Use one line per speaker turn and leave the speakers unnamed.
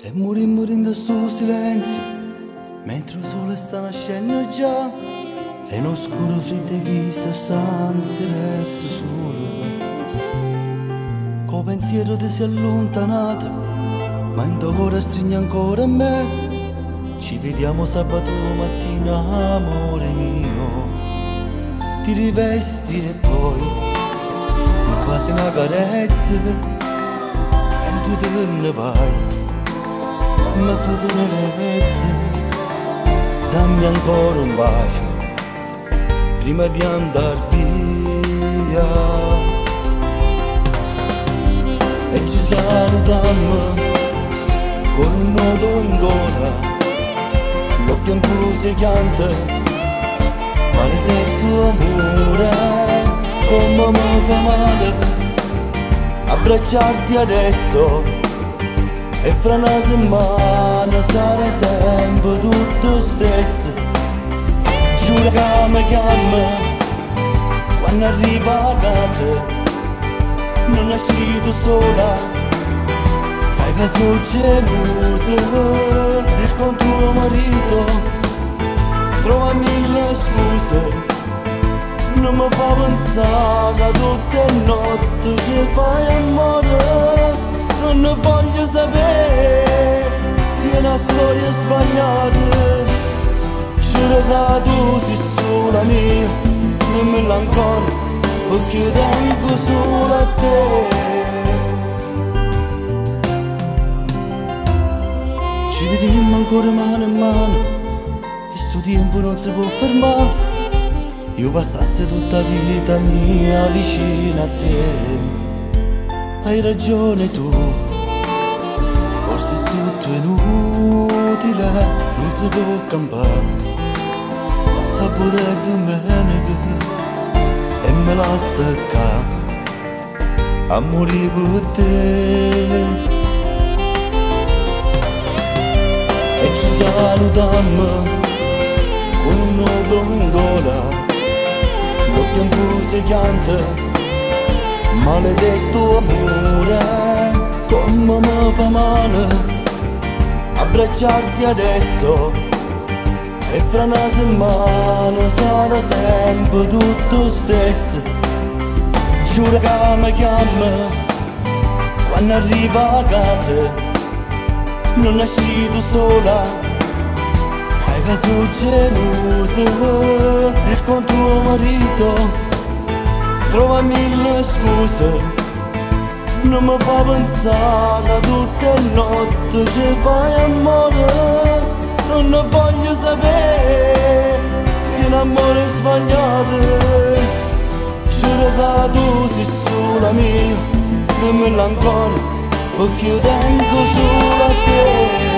E morimmo in sto silenzio, mentre il sole sta nascendo già, e in oscuro freddo chi sta stanza resta solo. Col pensiero ti si è allontanato, ma in tuo cuore stringe ancora me. Ci vediamo sabato mattina, amore mio. Ti rivesti e poi quasi una carezza, e tu te ne vai. Mi fate tenerezza, dammi ancora un bacio prima di andar via. E ci salutiamo con un nodo in gola, l'occhio in cui si pianta, maledetto amore, come mi fa male abbracciarti adesso. E fra una settimana sarà sempre tutto stesso. Giuro che mi chiama quando arriva a casa. Non esci tu sola, sai che sono gelosa. E con tuo marito trova mille scuse. Non mi fa pensare che tutte le notti ci fai amore. Non voglio sapere se è una storia sbagliata. Giuro che tu sei sola mia, dimmelo ancora, perché tengo solo a te. Ci vediamo ancora mano in mano, e sto tempo non si può fermare. Io passassi tutta la vita mia vicino a te. Hai ragione tu, forse tutto è inutile, non si può campare, ma sabato e domenica e me la secca a morire per te. E ci salutiamo con un nodo in gola, l'occhio in cui si pianta. Maledetto amore, come mi fa male abbracciarti adesso. E fra una settimana sarà sempre tutto stesso. Giuro che mi chiama quando arriva a casa. Non esci tu sola, sai che sono gelosa. E con tuo marito trova mille scuse. Non mi fa pensare che tutte le notti ci fai amore. Non voglio sapere se è un amore sbagliato. Giuro che tu sei sola mia, dimmelo ancora, perché io tengo solo a te.